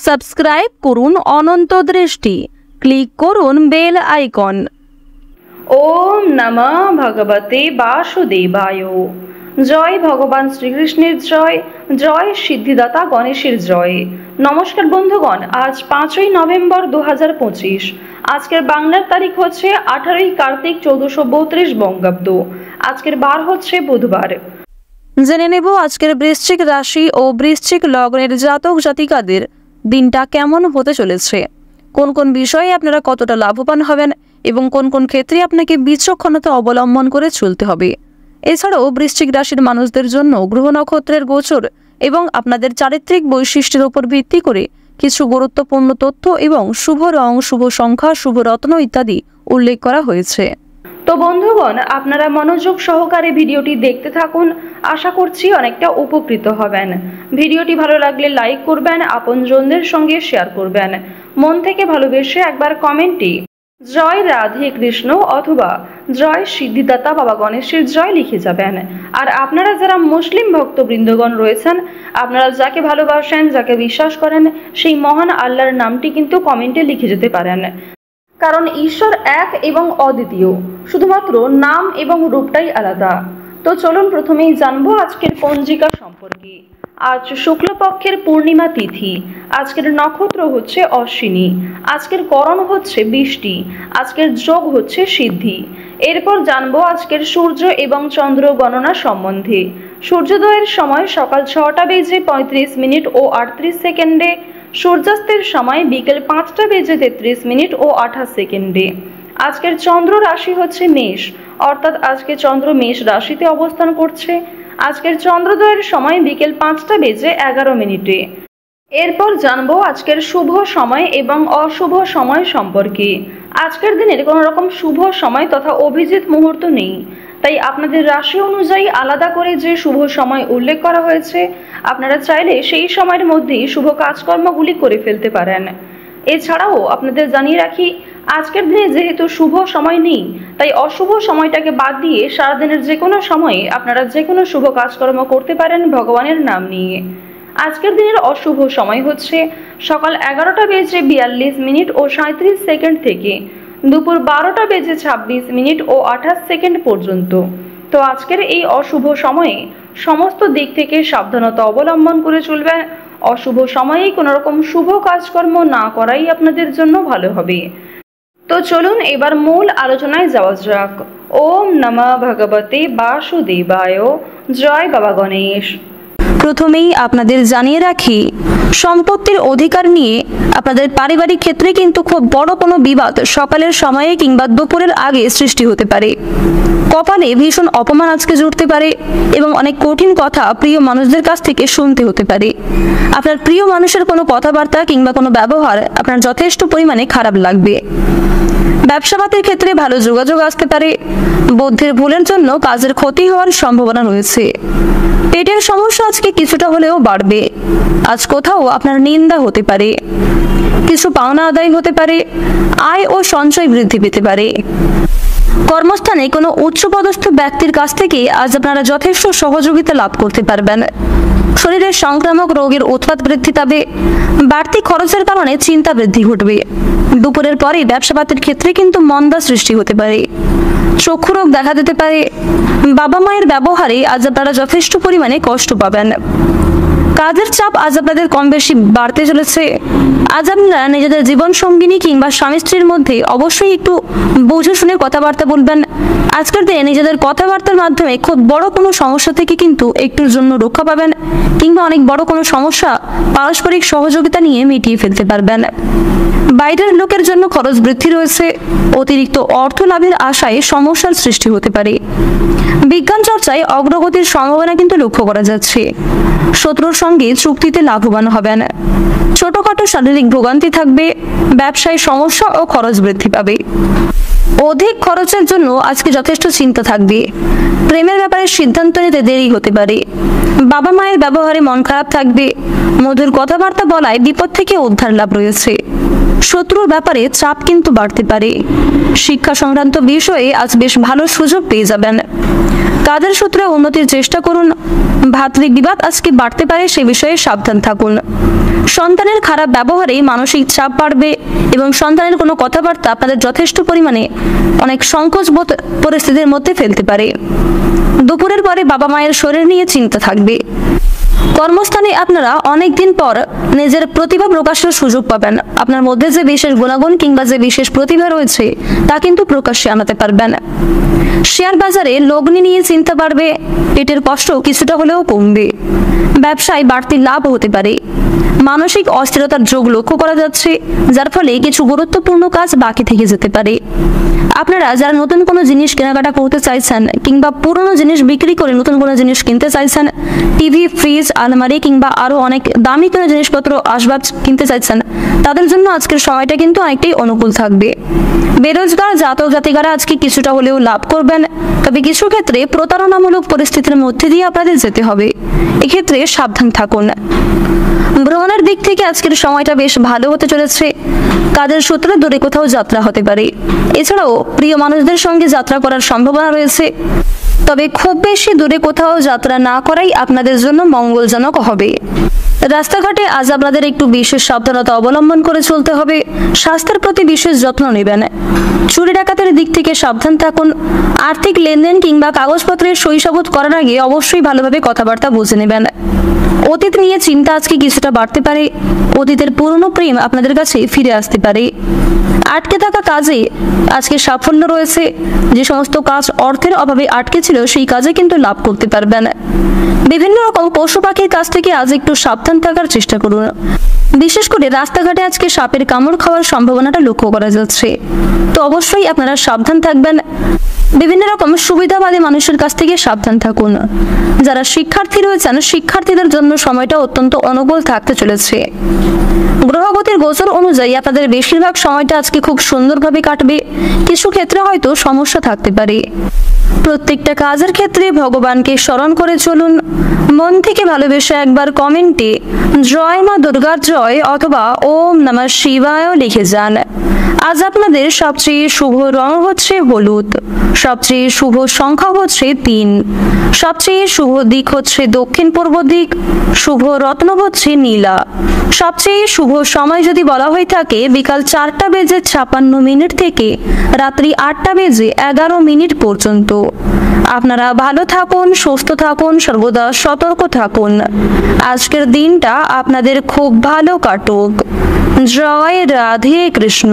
Subscribe করুন অনন্ত দৃষ্টি, click করুন বেল আইকন। ওম নমঃ ভগবতে বাসুদেবায়। জয় ভগবান শ্রীকৃষ্ণের জয়, জয় সিদ্ধিদাতা গণেশের জয়। নমস্কার বন্ধুগণ, আজ 5ই নভেম্বর 2025। আজকের বাংলার তারিখ হচ্ছে 18ই কার্তিক 1432 বঙ্গাব্দ। আজকের বার হচ্ছে বুধবার। জেনে নেব আজকের বৃশ্চিক রাশি ও বৃশ্চিক লগ্নের জাতক জাতিকাদের দিনটা কেমন হতে চলেছে, কোন কোন বিষয়ে আপনারা কতটা লাভবান হবেন এবং কোন কোন ক্ষেত্রে আপনাকে বিচক্ষণতা অবলম্বন করে চলতে হবে। এছাড়াও বৃশ্চিক রাশির মানুষদের জন্য গ্রহ নক্ষত্রের গোচর এবং আপনাদের চারিত্রিক বৈশিষ্ট্যের উপর ভিত্তি করে কিছু গুরুত্বপূর্ণ তথ্য এবং শুভ রং, শুভ সংখ্যা, শুভ রত্ন ইত্যাদি উল্লেখ করা হয়েছে। তো বন্ধুগণ, আপনারা মনোযোগ সহকারে ভিডিওটি দেখতে থাকুন। আশা করছি অনেকটা উপকৃত হবেন। ভিডিওটি ভালো লাগলে লাইক করবেন, আপনজনদের সঙ্গে শেয়ার করবেন। মন থেকে ভালোবেসে একবার কমেন্টে জয় রাধে কৃষ্ণ অথবা জয় সিদ্ধিদাতা বাবা গণেশের জয় লিখে যাবেন। আর আপনারা যারা মুসলিম ভক্তবৃন্দগণ রয়েছেন, আপনারা যাকে ভালোবাসেন, যাকে বিশ্বাস করেন, সেই মহান আল্লাহর নামটি কিন্তু কমেন্টে লিখে যেতে পারেন। কারণ ঈশ্বর এক এবং অদ্বিতীয়, শুধুমাত্র নাম এবং রূপটাই আলাদা। তো চলুন প্রথমেই জানবো আজকের পঞ্জিকা সম্পর্কে। আজ শুক্লপক্ষের পূর্ণিমা তিথি। আজকের নক্ষত্র হচ্ছে অশ্বিনী। আজকের করণ হচ্ছে বৃষ্টি। আজকের যোগ হচ্ছে সিদ্ধি। এরপর জানবো আজকের সূর্য এবং চন্দ্র গণনা সম্বন্ধে। সূর্যোদয়ের সময় সকাল 6টা বেজে 35 মিনিট ও 38 সেকেন্ডে, সূর্যাস্তের সময় বিকেল 5টা বেজে 33 মিনিট ও 28 সেকেন্ডে। আজকের চন্দ্র রাশি হচ্ছে মেষ, অর্থাৎ আজকে চন্দ্র মেষ রাশিতে অবস্থান করছে। আজকের চন্দ্রোদয়ের সময় বিকেল 5টা বেজে 11 মিনিটে। এরপর জানবো আজকের শুভ সময় এবং অশুভ সময় সম্পর্কে। আজকের দিনের কোনো রকম শুভ সময় তথা অভিজিৎ মুহূর্ত নেই, তাই আপনাদের রাশি অনুযায়ী আলাদা করে যে শুভ সময় উল্লেখ করা হয়েছে, আপনারা চাইলে সেই সময়ের মধ্যেই শুভ কাজকর্মগুলি করে ফেলতে পারেন। এছাড়াও আপনাদের জানিয়ে রাখি, আজকের দিনে যেহেতু শুভ সময় নেই, তাই অশুভ সময়টাকে বাদ দিয়ে সারাদিনের যে কোনো সময়ে আপনারা যে কোনো শুভ কাজকর্ম করতে পারেন ভগবানের নাম নিয়ে। আজকের দিনের অশুভ সময় হচ্ছে সকাল 11টা বেজে 42 মিনিট ও 37 সেকেন্ড থেকে দুপুর 12টা বেজে 26 মিনিট ও 28 সেকেন্ড পর্যন্ত। তো আজকের এই অশুভ সময়ে সমস্ত দিক থেকে সাবধানতা অবলম্বন করে চলবেন। অশুভ সময়ে কোনো রকম শুভ কাজকর্ম না করাই আপনাদের জন্য ভালো হবে। তো চলুন এবার মূল আলোচনায় যাওয়া যাক। ওম নমঃ ভগবতে বাসুদেবায়। জয় বাবা গণেশ। প্রথমেই আপনাদের জানিয়ে রাখি, সম্পত্তির অধিকার নিয়ে আপনাদের পারিবারিক ক্ষেত্রে কিন্তু খুব বড় কোনো বিবাদ সকালের সময়ে কিংবা দুপুরের আগে সৃষ্টি হতে পারে। কপালে ভীষণ অপমান আজকে জুটতে পারে এবং অনেক কঠিন কথা প্রিয় মানুষদের কাছ থেকে শুনতে হতে পারে। আপনার প্রিয় মানুষের কোনো কথাবার্তা কিংবা কোনো ব্যবহার আপনার যথেষ্ট পরিমাণে খারাপ লাগবে। ব্যবসাপাতের ক্ষেত্রে ভালো যোগাযোগ আসতে পারে। বুদ্ধির ভুলের জন্য কাজের ক্ষতি হওয়ার সম্ভাবনা রয়েছে। পেটের সমস্যা আজকে কিছুটা হলেও বাড়বে। আজ কোথাও আপনার নিন্দা হতে পারে। কিছু পাওনা আদায় হতে পারে। আয় ও সঞ্চয় বৃদ্ধি পেতে পারে। কর্মস্থানে কোনো উচ্চপদস্থ ব্যক্তির কাছ থেকে আজ আপনারা যথেষ্ট সহযোগিতা লাভ করতে পারবেন। শরীরের সংক্রামক রোগের উৎপাত বৃদ্ধি পাবে। বাড়তি খরচের কারণে চিন্তা বৃদ্ধি ঘটবে। দুপুরের পরে ব্যবসাপাতের ক্ষেত্রে কিন্তু মন্দা সৃষ্টি হতে পারে। চক্ষু রোগ দেখা দিতে পারে। বাবা মায়ের ব্যবহারে আজ আপনারা যথেষ্ট পরিমাণে কষ্ট পাবেন। কাজের চাপ আজ আপনাদের কম বেশি বাড়তে চলেছে। আজ আপনারা নিজেদের জীবন সঙ্গিনী কিংবা স্বামী স্ত্রীর মধ্যে অবশ্যই একটু বুঝে শুনে কথাবার্তা বলবেন। আজকের দিনে নিজেদের কথাবার্তার মাধ্যমে খুব বড় কোনো সমস্যা থেকে কিন্তু একটুর জন্য রক্ষা পাবেন কিংবা অনেক বড় কোনো সমস্যা পারস্পরিক সহযোগিতা নিয়ে মিটিয়ে ফেলতে পারবেন। বাইরের লোকের জন্য খরচ বৃদ্ধি রয়েছে। অতিরিক্ত অর্থ লাভের আশায় সমস্যার সৃষ্টি হতে পারে। বিজ্ঞান চর্চায় অগ্রগতির সম্ভাবনা কিন্তু লক্ষ্য করা যাচ্ছে। শত্রুর সঙ্গে চুক্তিতে লাভবান হবেন। ছোটখাটো শারীরিক ভোগান্তি থাকবে। ব্যবসায় সমস্যা ও খরচ বৃদ্ধি পাবে। অধিক খরচের জন্য আজকে যথেষ্ট চিন্তা থাকবে। প্রেমের ব্যাপারে সিদ্ধান্ত নিতে দেরি হতে পারে। বাবা মায়ের ব্যবহারে মন খারাপ থাকবে। মধুর কথাবার্তা বলায় বিপদ থেকে উদ্ধার লাভ রয়েছে। শত্রুর ব্যাপারে চাপ কিন্তু বাড়তে পারে। শিক্ষা সংক্রান্ত বিষয়ে আজ বেশ ভালো সুযোগ পেয়ে যাবেন। কাজের সূত্রে উন্নতির চেষ্টা করুন। ভাতৃ বিবাদ আজকে বাড়তে পারে, সে বিষয়ে সাবধান থাকুন। সন্তানের খারাপ ব্যবহারে মানসিক চাপ বাড়বে এবং সন্তানের কোনো কথাবার্তা আপনাদের যথেষ্ট পরিমাণে অনেক সংকোচবোধ পরিস্থিতির মধ্যে ফেলতে পারে। দুপুরের পরে বাবা মায়ের শরীর নিয়ে চিন্তা থাকবে। কর্মস্থানে আপনারা অনেকদিন পর নিজের প্রতিভা প্রকাশের সুযোগ পাবেন। আপনার মধ্যে যে বিশেষ গুণাগুণ কিংবা যে বিশেষ প্রতিভা রয়েছে তা কিন্তু প্রকাশ্যে আনাতে পারবেন। শেয়ার বাজারে লগ্নি নিয়ে চিন্তা বাড়বে, পেটের কষ্ট কিছুটা হলেও কমবে। ব্যবসায় বাড়তি লাভ হতে পারে। মানসিক অস্থিরতার যোগ লক্ষ্য করা যাচ্ছে, যার ফলে কিছু গুরুত্বপূর্ণ কাজ বাকি থেকে যেতে পারে। আপনারা যারা নতুন কোনো জিনিস কেনাকাটা করতে চাইছেন কিংবা পুরনো জিনিস বিক্রি করে নতুন কোনো জিনিস কিনতে চাইছেন, টিভি, ফ্রিজ, আলমারি কিংবা আরো অনেক দামি কোনো জিনিসপত্র আসবাব কিনতে চাইছেন, তাদের জন্য আজকের সময়টা কিন্তু অনেকটাই অনুকূল থাকবে। বেরোজগার জাতক জাতিকারা আজকে কিছুটা হলেও লাভ করবেন, তবে কিছু ক্ষেত্রে প্রতারণামূলক পরিস্থিতির মধ্যে দিয়ে আপনাদের যেতে হবে। এক্ষেত্রে সাবধান থাকুন। ভ্রমণের দিক থেকে আজকের সময়টা বেশ ভালো হতে চলেছে। কাজের সূত্রে দূরে কোথাও যাত্রা হতে পারে। এছাড়াও প্রিয় মানুষদের সঙ্গে যাত্রা করার সম্ভাবনা রয়েছে, তবে খুব বেশি দূরে কোথাও যাত্রা না করাই আপনাদের জন্য মঙ্গলজনক হবে। রাস্তাঘাটে আজ আপনাদের একটু বিশেষ সাবধানতা অবলম্বন করে চলতে হবে। স্বাস্থ্যের প্রতি বিশেষ যত্ন নেবেন। চুরি ডাকাতের দিক থেকে সাবধান থাকুন। আর্থিক লেনদেন কিংবা কাগজপত্রের সই-সাবুত করার আগে অবশ্যই ভালোভাবে কথাবার্তা বুঝে নেবেন। অতীত নিয়ে চিন্তা আজকে কিছুটা বাড়তে পারে। অতীতের পুরনো প্রেম আপনাদের কাছে ফিরে আসতে পারে। আটকে থাকা কাজে আজকে সাফল্য রয়েছে। যে সমস্ত কাজ অর্থের অভাবে আটকে ছিল সেই কাজে কিন্তু লাভ করতে পারবেন। বিভিন্ন রকম পশু পাখির কাছ থেকে আজ একটু সাবধান থাকার চেষ্টা করুন। বিশেষ করে রাস্তাঘাটে আজকে সাপের কামড় খাওয়ার সম্ভাবনাটা লক্ষ্য করা যাচ্ছে, তো অবশ্যই আপনারা সাবধান থাকবেন। বিভিন্ন রকম সুবিধাবাদী মানুষের কাছ থেকে সাবধান থাকুন। যারা শিক্ষার্থী রয়েছেন, শিক্ষার্থীদের জন্য সময়টা অত্যন্ত অনুকূল থাকতে চলেছে। গ্রহগতির গোচর অনুযায়ী আপনাদের বেশিরভাগ সময়টা আজকে খুব সুন্দরভাবে কাটবে। কিছু ক্ষেত্রে হয়তো সমস্যা থাকতে পারে। প্রত্যেকটা কাজের ক্ষেত্রে ভগবানকে স্মরণ করে চলুন। মন থেকে ভালোবেসে একবার কমেন্টে জয় মা দুর্গার জয় অথবা ওম নমঃ শিবায় লিখে যান। আজ আপনাদের সবচেয়ে শুভ রং হচ্ছে হলুদ, সবচেয়ে শুভ সংখ্যা হচ্ছে 3, সবচেয়ে শুভ দিক হচ্ছে দক্ষিণ পূর্ব দিক, শুভ রত্ন হচ্ছে নীলা। সবচেয়ে শুভ সময় যদি বলা হয়ে থাকে বিকাল 4:56 থেকে রাত্রি 8:11 পর্যন্ত। আপনারা ভালো থাকুন, সুস্থ থাকুন, সর্বদা সতর্ক থাকুন। আজকের দিনটা আপনাদের খুব ভালো কাটুক। জয় রাধে কৃষ্ণ।